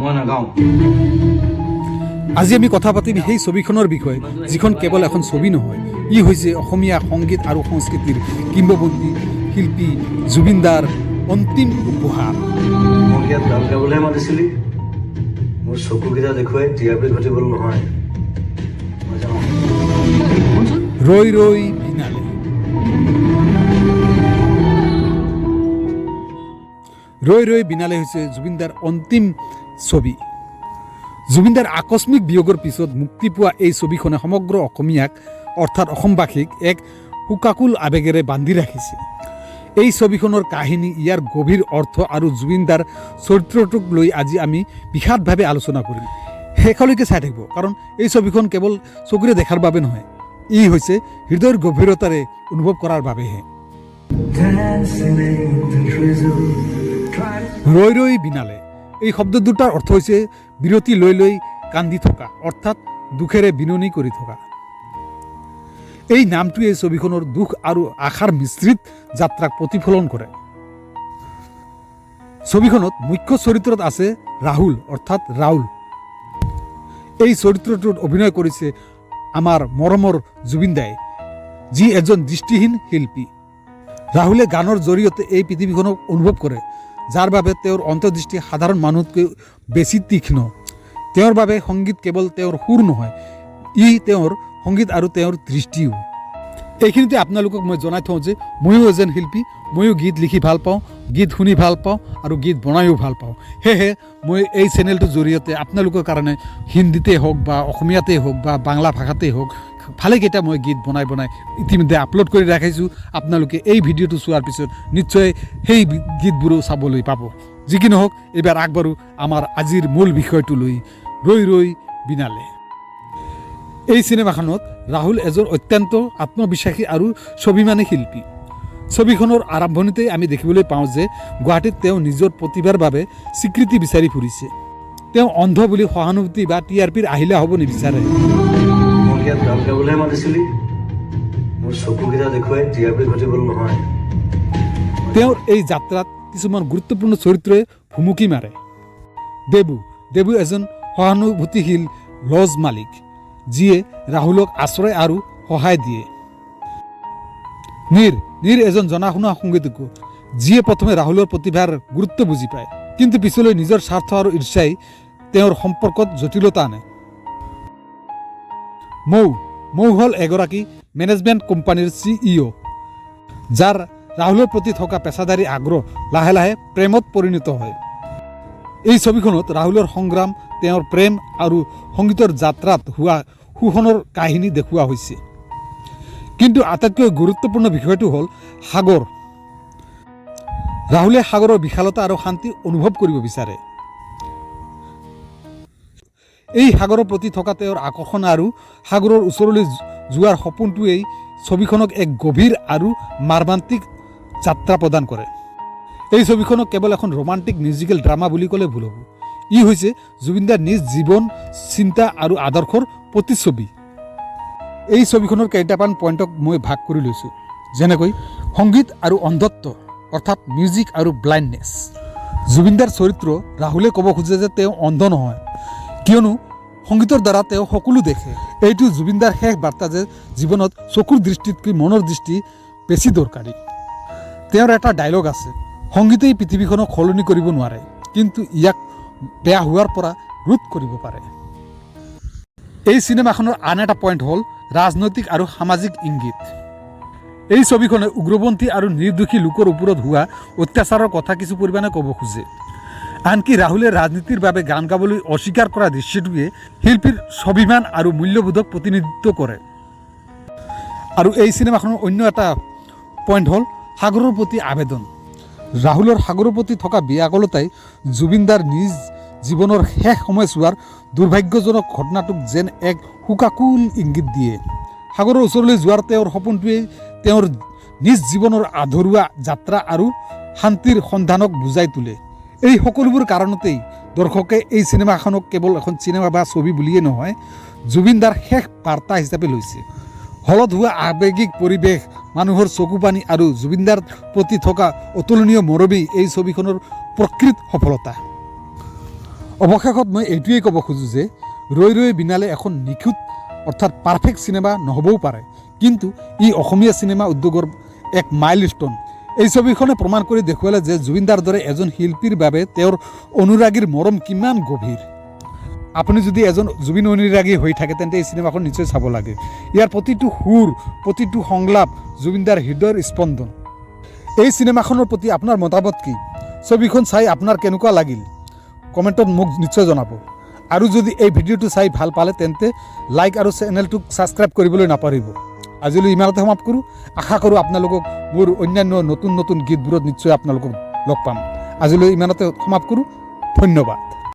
মই নাগাওঁ। আজি আমি কথা পাতিম সেই ছবিখনৰ বিষয়ে, যিখন কেৱল এখন ছবি নহয়, ই হৈছে অসমীয়া সংগীত আৰু সংস্কৃতিৰ কিংবদন্তি শিল্পী জুবিন দাৰ অন্তিম উপহাৰ। মোক ইয়াত গান গাবলৈহে মাতিছিলি, মোৰ চকুকেইটা দেখুৱাই টিআৰপি ঘটিবলৈ নহয়। মই যাওঁ। ৰৈ ৰৈ বিনালে। ৰৈ ৰৈ বিনালে হৈছে জুবিনদাৰ অন্তিম ছবি। জুবিনদাৰ আকস্মিক বিয়োগৰ পিছত মুক্তি পোৱা এই ছবিখনে সমগ্ৰ অসমীয়াক অৰ্থাৎ অসমবাসীক এক শোকাকুল আৱেগেৰে বান্ধি ৰাখিছে। এই ছবিখনৰ কাহিনী, ইয়াৰ গভীৰ অৰ্থ আৰু জুবিনদাৰ চৰিত্ৰটোক লৈ আজি আমি বিশদভাৱে আলোচনা কৰিম। শেষলৈকে চাই থাকিব, কাৰণ এই ছবিখন কেৱল চকুৰে দেখাৰ বাবে নহয়, ই হৈছে হৃদয়ৰ গভীৰতাৰে অনুভৱ কৰাৰ বাবেহে। ৰৈ ৰৈ বিনালে এই শব্দ দুটাৰ অৰ্থ হৈছে বিৰতি লৈ লৈ কান্দি থকা, অৰ্থাৎ দুখেৰে বিননি কৰি থকা। এই নামটোৱে ছবিখনৰ দুখ আৰু আশাৰ মিশ্ৰিত যাত্ৰাক প্ৰতিফলন কৰে। ছবিখনত মুখ্য চৰিত্ৰত আছে ৰাহুল অৰ্থাৎ ৰাউল। এই চৰিত্ৰটোত অভিনয় কৰিছে আমাৰ মৰমৰ জুবিন দাই, যি এজন দৃষ্টিহীন শিল্পী। ৰাহুলে গানৰ জৰিয়তে এই পৃথিৱীখনক অনুভৱ কৰে, যাৰ বাবে তেওঁৰ অন্তৰ্দৃষ্টি সাধাৰণ মানুহতকৈ বেছি তীক্ষ্ণ। তেওঁৰ বাবে সংগীত কেৱল তেওঁৰ সুৰ নহয়, ই তেওঁৰ সংগীত আৰু তেওঁৰ দৃষ্টিও। এইখিনিতে আপোনালোকক মই জনাই থওঁ যে ময়ো এজন শিল্পী, ময়ো গীত লিখি ভাল পাওঁ, গীত শুনি ভাল পাওঁ আৰু গীত বনায়ো ভাল পাওঁ। সেয়েহে মই এই চেনেলটোৰ জৰিয়তে আপোনালোকৰ কাৰণে হিন্দীতেই হওক বা অসমীয়াতেই হওক বা বাংলা ভাষাতেই হওক, ভালেকেইটা মই গীত বনাই ইতিমধ্যে আপলোড কৰি ৰাখিছোঁ। আপোনালোকে এই ভিডিঅ'টো চোৱাৰ পিছত নিশ্চয় সেই গীতবোৰো চাবলৈ পাব। যি কি নহওক, এইবাৰ আগবাঢ়ো আমাৰ আজিৰ মূল বিষয়টো লৈ, ৰৈ ৰৈ বিনালে। এই চিনেমাখনত ৰাহুল এজন অত্যন্ত আত্মবিশ্বাসী আৰু স্বাভিমানী শিল্পী। ছবিখনৰ আৰম্ভণিতেই আমি দেখিবলৈ পাওঁ যে গুৱাহাটীত তেওঁ নিজৰ প্ৰতিভাৰ বাবে স্বীকৃতি বিচাৰি ফুৰিছে। তেওঁ অন্ধ বুলি সহানুভূতি বা টিআৰপিৰ আহিলা হ'ব নিবিচাৰে। মোক ইয়াত গান গাবলৈহে মাতিছিলি, মোৰ চকুকেইটা দেখুৱাই টিআৰপি ঘটিবলৈ নহয়। তেওঁৰ এই যাত্ৰাত কিছুমান গুৰুত্বপূৰ্ণ চৰিত্ৰই ভুমুকি মাৰে। দেবু এজন সহানুভূতিশীল লজ মালিক, যিয়ে ৰাহুলক আশ্ৰয় আৰু সহায় দিয়ে। নীৰ এজন জনা শুনা সংগীতজ্ঞ, যিয়ে প্ৰথমে ৰাহুলৰ প্ৰতিভাৰ গুৰুত্ব বুজি পায়, কিন্তু পিছলৈ নিজৰ স্বাৰ্থ আৰু ঈৰ্ষাই তেওঁৰ সম্পৰ্কত জটিলতা আনে। মৌ হ'ল এগৰাকী মেনেজমেণ্ট কোম্পানীৰ CEO, যাৰ ৰাহুলৰ প্ৰতি থকা পেছাদাৰী আগ্ৰহ লাহে লাহে প্ৰেমত পৰিণত হয়। এই ছবিখনত ৰাহুলৰ সংগ্ৰাম, তেওঁৰ প্ৰেম আৰু সংগীতৰ যাত্ৰাত হোৱা শোষণৰ কাহিনী দেখুওৱা হৈছে। কিন্তু আটাইতকৈ গুৰুত্বপূৰ্ণ বিষয়টো হ'ল সাগৰ। ৰাহুলে সাগৰৰ বিশালতা আৰু শান্তি অনুভৱ কৰিব বিচাৰে। এই সাগৰৰ প্ৰতি থকা তেওঁৰ আকৰ্ষণ আৰু সাগৰৰ ওচৰলৈ যোৱাৰ সপোনটোৱেই ছবিখনক এক গভীৰ আৰু মৰ্মান্তিক যাত্ৰা প্ৰদান কৰে। এই ছবিখনক কেৱল এখন ৰোমান্টিক মিউজিকেল ড্ৰামা বুলি ক'লে ভুল হ'ব। ই হৈছে জুবিনদাৰ নিজ জীৱন, চিন্তা আৰু আদৰ্শৰ প্ৰতিচ্ছবি। এই ছবিখনৰ কেইটামান পইণ্টক মই ভাগ কৰি লৈছোঁ, যেনেকৈ সংগীত আৰু অন্ধত্ব অৰ্থাৎ মিউজিক আৰু ব্লাইণ্ডনেছ। জুবিনদাৰ চৰিত্ৰ ৰাহুলে ক'ব খোজে যে তেওঁ অন্ধ নহয়, কিয়নো সংগীতৰ দ্বাৰা তেওঁ সকলো দেখে। এইটো জুবিনদাৰ শেষ বাৰ্তা যে জীৱনত চকুৰ দৃষ্টিতকৈ মনৰ দৃষ্টি বেছি দৰকাৰী। তেওঁৰ এটা ডায়লগ আছে, সংগীতেই পৃথিৱীখনক সলনি কৰিব নোৱাৰে, কিন্তু ইয়াক বেয়া হোৱাৰ পৰা ৰোধ কৰিব পাৰে। এই চিনেমাখনৰ আন এটা পইণ্ট হ'ল ৰাজনৈতিক আৰু সামাজিক ইংগিত। এই ছবিখনে উগ্ৰপন্থী আৰু নিৰ্দোষী লোকৰ ওপৰত হোৱা অত্যাচাৰৰ কথা কিছু পৰিমাণে ক'ব খোজে। আনকি ৰাহুলে ৰাজনীতিৰ বাবে গান গাবলৈ অস্বীকাৰ কৰা দৃশ্যটোৱে শিল্পীৰ স্বাভিমান আৰু মূল্যবোধক প্ৰতিনিধিত্ব কৰে। আৰু এই চিনেমাখনৰ অন্য এটা পইণ্ট হ'ল সাগৰৰ প্ৰতি আবেদন। ৰাহুলৰ সাগৰৰ প্ৰতি থকা ব্যাকুলতাই জুবিনদাৰ নিজ জীৱনৰ শেষ সময়ছোৱাৰ দুৰ্ভাগ্যজনক ঘটনাটোক যেন এক শোকাকুল ইংগিত দিয়ে। সাগৰৰ ওচৰলৈ যোৱাৰ তেওঁৰ সপোনটোৱে তেওঁৰ নিজ জীৱনৰ আধৰুৱা যাত্ৰা আৰু শান্তিৰ সন্ধানক বুজাই তোলে। এই সকলোবোৰ কাৰণতেই দৰ্শকে এই চিনেমাখনক কেৱল এখন চিনেমা বা ছবি বুলিয়ে নহয়, জুবিনদাৰ শেষ বাৰ্তা হিচাপে লৈছে। হলত হোৱা আৱেগিক পৰিৱেশ, মানুহৰ চকুপানী আৰু জুবিনদাৰ প্ৰতি থকা অতুলনীয় মৰমেই এই ছবিখনৰ প্ৰকৃত সফলতা। অৱশেষত মই এইটোৱেই ক'ব খোজোঁ যে ৰৈ ৰৈ বিনালে এখন নিখুঁত অৰ্থাৎ পাৰফেক্ট চিনেমা নহ'বও পাৰে, কিন্তু ই অসমীয়া চিনেমা উদ্যোগৰ এক মাইলষ্টোন। এই ছবিখনে প্ৰমাণ কৰি দেখুৱালে যে জুবিনদাৰ দৰে এজন শিল্পীৰ বাবে তেওঁৰ অনুৰাগীৰ মৰম কিমান গভীৰ। আপুনি যদি এজন জুবিন অনুৰাগী হৈ থাকে তেন্তে এই চিনেমাখন নিশ্চয় চাব লাগে। ইয়াৰ প্ৰতিটো সুৰ, প্ৰতিটো সংলাপ জুবিনদাৰ হৃদয়ৰ স্পন্দন। এই চিনেমাখনৰ প্ৰতি আপোনাৰ মতামত কি? ছবিখন চাই আপোনাৰ কেনেকুৱা লাগিল কমেণ্টত মোক নিশ্চয় জনাব। আৰু যদি এই ভিডিঅ'টো চাই ভাল পালে তেন্তে লাইক আৰু চেনেলটোক ছাবস্ক্ৰাইব কৰিবলৈ নাপাহৰিব। আজিলৈ ইমানতে সমাপ্ত কৰোঁ। আশা কৰোঁ আপোনালোকক মোৰ অন্যান্য নতুন নতুন গীতবোৰত নিশ্চয় আপোনালোকক লগ পাম। আজিলৈ ইমানতে সমাপ্ত কৰোঁ। ধন্যবাদ।